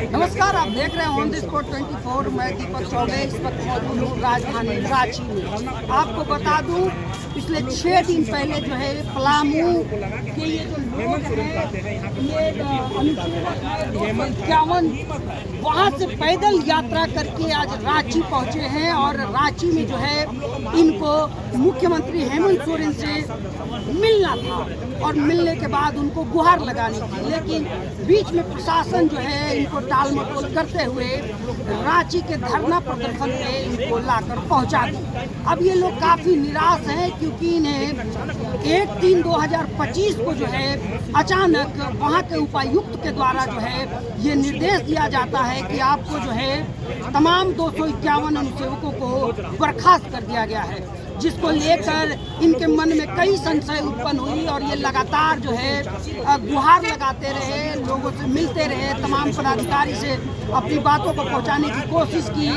नमस्कार, आप देख रहे हैं ऑन द स्पॉट 24। मैं दीपक चौबे इस वक्त मौजूद हूँ राजधानी रांची में। आपको बता दूं, पिछले 6 दिन पहले जो है पलामू के ये जो लोग हैं, ये अनुच्छेद 251 वहाँ से पैदल यात्रा करके आज रांची पहुँचे हैं और रांची में जो है इनको मुख्यमंत्री हेमंत सोरेन से मिलना था और मिलने के बाद उनको गुहार लगानी थी, लेकिन बीच में प्रशासन जो है इनको टाल मटोल करते हुए रांची के धरना प्रदर्शन में इनको लाकर पहुंचा दी। अब ये लोग काफ़ी निराश हैं क्योंकि इन्हें 1/3/2025 को जो है अचानक वहां के उपायुक्त के द्वारा जो है ये निर्देश दिया जाता है कि आपको जो है तमाम 251 अनुसेवकों को बर्खास्त कर दिया गया है, जिसको लेकर इनके मन में कई संशय उत्पन्न हुई और ये लगातार जो है गुहार लगाते रहे, लोगों से मिलते रहे, तमाम पदाधिकारी से अपनी बातों को पहुंचाने की कोशिश की।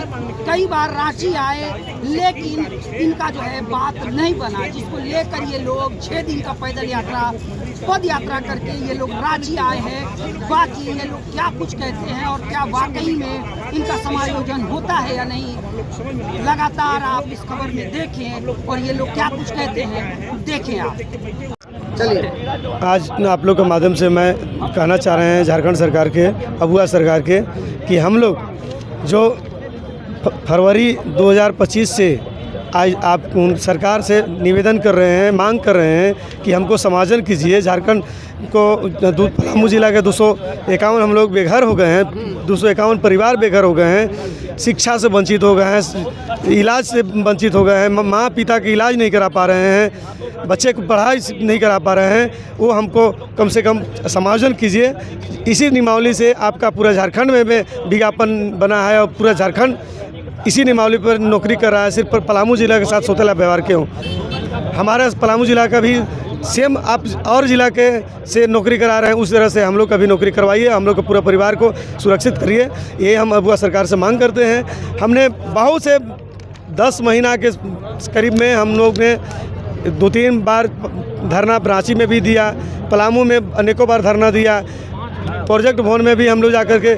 कई बार रांची आए लेकिन इनका जो है बात नहीं बना, जिसको लेकर ये लोग 6 दिन का पैदल यात्रा पद यात्रा करके ये लोग रांची आए हैं। बाकी ये लोग क्या कुछ कहते हैं और क्या वाकई में इनका समायोजन होता है या नहीं, लगातार आप इस खबर में देखें और ये लोग क्या कुछ कहते हैं देखें आप। चलिए, आज आप लोग के माध्यम से मैं कहना चाह रहे हैं झारखंड सरकार के, अगुआ सरकार के, कि हम लोग जो फरवरी 2025 से आज आप सरकार से निवेदन कर रहे हैं, मांग कर रहे हैं कि हमको समायोजन कीजिए। झारखंड को पलामू जिला के 251 हम लोग बेघर हो गए हैं, 251 परिवार बेघर हो गए हैं, शिक्षा से वंचित हो गए हैं, इलाज से वंचित हो गए हैं, माँ पिता की इलाज नहीं करा पा रहे हैं, बच्चे को पढ़ाई नहीं करा पा रहे हैं। वो हमको कम से कम समायोजन कीजिए। इसी नियमावली से आपका पूरा झारखंड में विज्ञापन बना है और पूरा झारखंड इसी नियमावली पर नौकरी कर रहा है। सिर्फ पलामू जिला के साथ सौतेला व्यवहार क्यों? हमारा पलामू जिला का भी सेम आप और जिला के से नौकरी करा रहे हैं, उस तरह से हम लोग का भी नौकरी करवाइए, हम लोग के पूरा परिवार को सुरक्षित करिए। ये हम अगुआ सरकार से मांग करते हैं। हमने बहुत से 10 महीना के करीब में हम लोग ने 2-3 बार धरना रांची में भी दिया, पलामू में अनेकों बार धरना दिया, प्रोजेक्ट भवन में भी हम लोग जाकर के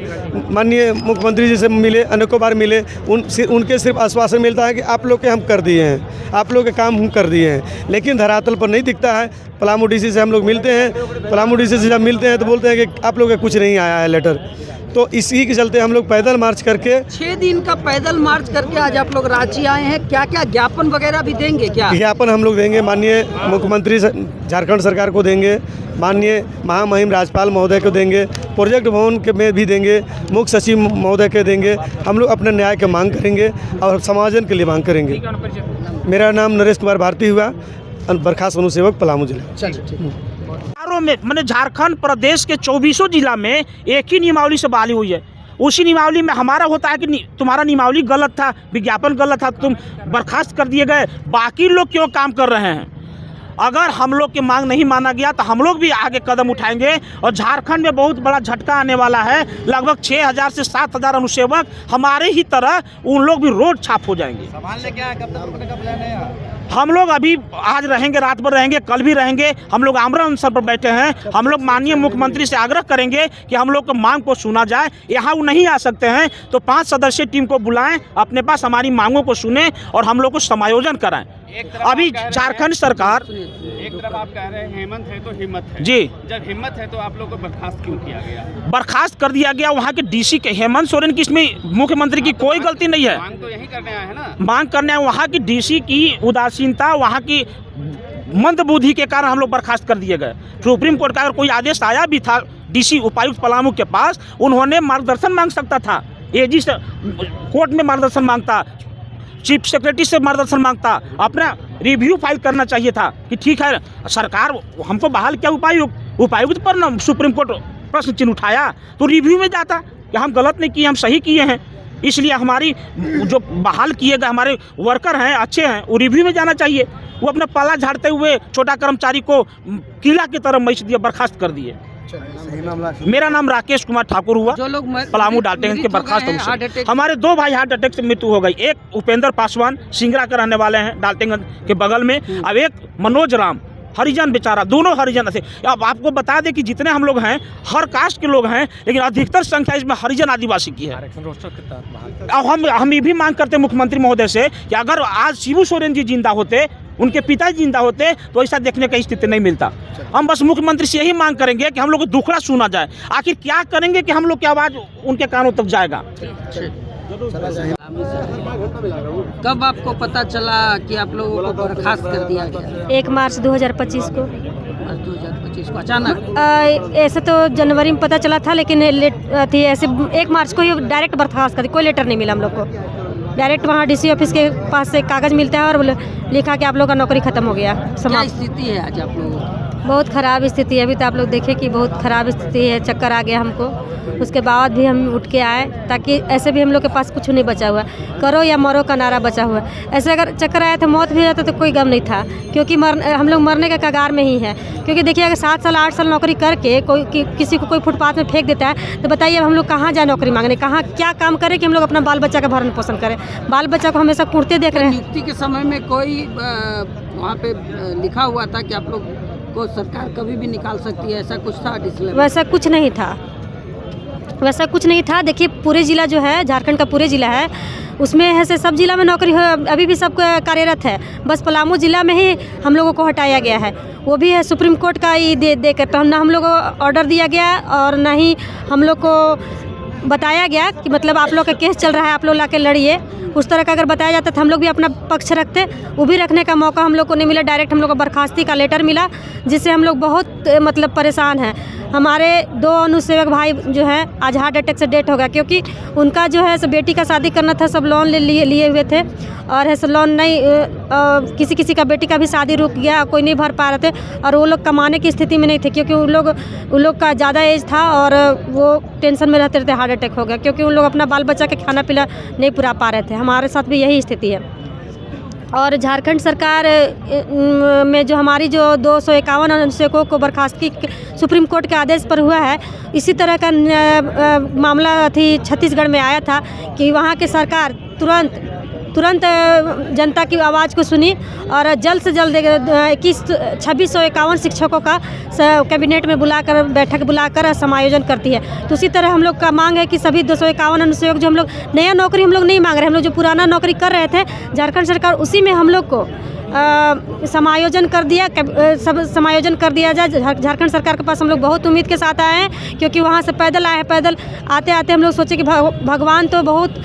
माननीय मुख्यमंत्री जी से मिले, अनेकों बार मिले। उनके सिर्फ आश्वासन मिलता है कि आप लोग के हम कर दिए हैं, आप लोग के काम हम कर दिए हैं, लेकिन धरातल पर नहीं दिखता है। पलामू डीसी से हम लोग मिलते हैं, पलामू डीसी से जब मिलते हैं तो बोलते हैं कि आप लोग के कुछ नहीं आया है लेटर। तो इसी के चलते हम लोग पैदल मार्च करके 6 दिन का पैदल मार्च करके आज आप लोग रांची आए हैं। क्या क्या ज्ञापन वगैरह भी देंगे? क्या ज्ञापन हम लोग देंगे? माननीय मुख्यमंत्री झारखंड सरकार को देंगे, माननीय महामहिम राज्यपाल महोदय को देंगे, प्रोजेक्ट भवन के में भी देंगे, मुख्य सचिव महोदय के देंगे। हम लोग अपने न्याय की मांग करेंगे और समायोजन के लिए मांग करेंगे। मेरा नाम नरेश कुमार भारती हुआ, बर्खास्त अनुसेवक पलामू जिला। में मैंने झारखंड प्रदेश के 24 जिला में एक ही नियमावली से बहाली हुई है। उसी नियमावली में हमारा होता है कि तुम्हारा नियमावली गलत था, विज्ञापन गलत था, तुम बर्खास्त कर दिए गए। बाकी लोग क्यों काम कर रहे हैं? अगर हम लोग की मांग नहीं माना गया तो हम लोग भी आगे कदम उठाएंगे और झारखंड में बहुत बड़ा झटका आने वाला है। लगभग 6000 से 7000 अनुसेवक हमारे ही तरह उन लोग भी रोड छाप हो जाएंगे। संभालने क्या है? कब तक रुकने का प्लान है? हम लोग अभी आज रहेंगे, रात भर रहेंगे, कल भी रहेंगे। हम लोग आमरण अनशन पर बैठे हैं। हम लोग माननीय मुख्यमंत्री से आग्रह करेंगे कि हम लोग को मांग को सुना जाए। यहाँ वो नहीं आ सकते हैं तो 5 सदस्यीय टीम को बुलाएं, अपने पास हमारी मांगों को सुने और हम लोग को समायोजन कराएं। अभी झारखंड सरकार एक तरफ आप कह रहे हैं हेमंत है तो हिम्मत है जी, जब हिम्मत है तो आप लोग को बर्खास्त क्यों किया गया? बर्खास्त कर दिया गया वहाँ के डीसी के हेमंत सोरेन की, इसमें मुख्यमंत्री की कोई गलती नहीं है। मांग तो यही करने आए हैं ना। मांग करने वहाँ की डीसी की उदासीनता, वहाँ की मंदबुद्धि के कारण हम लोग बर्खास्त कर दिए गए। सुप्रीम कोर्ट का अगर कोई आदेश आया भी था डीसी उपायुक्त पलामू के पास, उन्होंने मार्गदर्शन मांग सकता था, एजी से कोर्ट में मार्गदर्शन मांगता, चीफ सेक्रेटरी से मार्गदर्शन मांगता, अपना रिव्यू फाइल करना चाहिए था कि ठीक है सरकार हमको बहाल किया उपायुक्त पर ना सुप्रीम कोर्ट प्रश्न चिन्ह उठाया तो रिव्यू में जाता कि हम गलत नहीं किए, हम सही किए हैं। इसलिए हमारी जो बहाल किए गए हमारे वर्कर हैं, अच्छे हैं, वो रिव्यू में जाना चाहिए। वो अपना पाला झाड़ते हुए छोटा कर्मचारी को किला की तरह मैच दिया, बर्खास्त कर दिए। मेरा नाम राकेश कुमार ठाकुर हुआ, जो लोग पलामू डाल्टनगंज के बर्खास्त। हमारे 2 भाई हार्ट अटैक से मृत्यु हो गई। एक उपेंद्र पासवान सिंगरा के रहने वाले हैं डाल्टनगंज के बगल में, अब एक मनोज राम हरिजन बेचारा, दोनों हरिजन थे। अब आपको बता दें कि जितने हम लोग हैं हर कास्ट के लोग हैं, लेकिन अधिकतर संख्या इसमें हरिजन आदिवासी की है। अब हम ये भी मांग करते हैं मुख्यमंत्री महोदय से कि अगर आज शिबू सोरेन जी जिंदा होते, उनके पिताजी जिंदा होते, तो ऐसा देखने का स्थिति नहीं मिलता। हम बस मुख्यमंत्री से यही मांग करेंगे कि हम लोग को दुखड़ा सुना जाए। आखिर क्या करेंगे कि हम लोग की आवाज़ उनके कानों तक जाएगा। कब आपको पता चला कि आप लोगों को बर्खास्त कर दिया गया? 1 मार्च 2025 को। 2025 को अचानक? ऐसे तो जनवरी में पता चला था, लेकिन थी ऐसे 1 मार्च को ही डायरेक्ट बर्खास्त कर दी। कोई लेटर नहीं मिला हम लोग को। डायरेक्ट वहाँ डीसी ऑफिस के पास से कागज़ मिलता है और लिखा कि आप लोग का नौकरी ख़त्म हो गया, क्या समाप्त। स्थिति है आज आप लोगों की? बहुत ख़राब स्थिति है। अभी तो आप लोग देखें कि बहुत ख़राब स्थिति है, चक्कर आ गया हमको। उसके बाद भी हम उठ के आए, ताकि ऐसे भी हम लोग के पास कुछ नहीं बचा हुआ, करो या मरो का नारा बचा हुआ है। ऐसे अगर चक्कर आया तो मौत भी जाता तो कोई गम नहीं था, क्योंकि हम लोग मरने के कगार में ही हैं। क्योंकि देखिए, अगर 7 साल 8 साल नौकरी करके किसी को कोई फुटपाथ में फेंक देता है, तो बताइए अब हम लोग कहाँ जाए नौकरी मांगने, कहाँ क्या काम करें कि हम लोग अपना बाल बच्चा का भरण पोषण करें। बाल बच्चा को हमेशा कुड़ते देख रहे हैं। नियुक्ति के समय में कोई वहाँ पे लिखा हुआ था कि आप लोग को सरकार कभी भी निकाल सकती है, ऐसा कुछ था? वैसा कुछ नहीं था, वैसा कुछ नहीं था। देखिए, पूरे ज़िला जो है, झारखंड का पूरे ज़िला है, उसमें है से सब जिला में नौकरी अभी भी सब कार्यरत है। बस पलामू ज़िला में ही हम लोगों को हटाया गया है, वो भी है सुप्रीम कोर्ट का ही दे कर। तो ना हम लोग को ऑर्डर दिया गया और ना ही हम लोग को बताया गया कि मतलब आप लोग का केस चल रहा है, आप लोग ला के लड़िए। उस तरह का अगर बताया जाता तो हम लोग भी अपना पक्ष रखते, वो भी रखने का मौका हम लोग को नहीं मिला। डायरेक्ट हम लोग को बर्खास्ती का लेटर मिला, जिससे हम लोग बहुत मतलब परेशान हैं। हमारे 2 अनुसेवक भाई जो हैं, आज हार्ट अटैक से डेथ हो गया, क्योंकि उनका जो है बेटी का शादी करना था, सब लोन लिए हुए थे और है लोन नहीं, किसी का बेटी का भी शादी रुक गया, कोई नहीं भर पा रहे थे और वो लोग कमाने की स्थिति में नहीं थे, क्योंकि उन लोग का ज़्यादा एज था और वो टेंशन में रहते रहते हार्ट अटैक हो गया, क्योंकि उन लोग अपना बाल बच्चा के खाना पीना नहीं पूरा पा रहे थे। हमारे साथ भी यही स्थिति है। और झारखंड सरकार में जो हमारी जो 251 अनुच्छेदों को बर्खास्तगी सुप्रीम कोर्ट के आदेश पर हुआ है, इसी तरह का मामला थी छत्तीसगढ़ में आया था कि वहाँ की सरकार तुरंत जनता की आवाज़ को सुनी और जल्द से जल्द 2651 शिक्षकों का कैबिनेट में बैठक बुलाकर समायोजन करती है। तो उसी तरह हम लोग का मांग है कि सभी 251 अनुच्छेद जो हम लोग नया नौकरी हम लोग नहीं मांग रहे, हम लोग जो पुराना नौकरी कर रहे थे झारखंड सरकार, उसी में हम लोग को समायोजन कर दिया, सब समायोजन कर दिया जाए। झारखंड सरकार के पास हम लोग बहुत उम्मीद के साथ आए हैं, क्योंकि वहाँ से पैदल आए हैं। पैदल आते आते हम लोग सोचे कि भगवान तो बहुत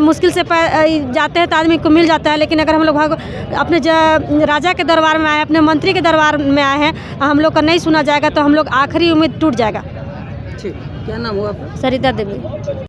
मुश्किल से जाते हैं तो आदमी को मिल जाता है, लेकिन अगर हम लोग अपने राजा के दरबार में आए, अपने मंत्री के दरबार में आए हैं, हम लोग का नहीं सुना जाएगा तो हम लोग आखिरी उम्मीद टूट जाएगा। ठीक, क्या नाम हुआ? सरिता देवी।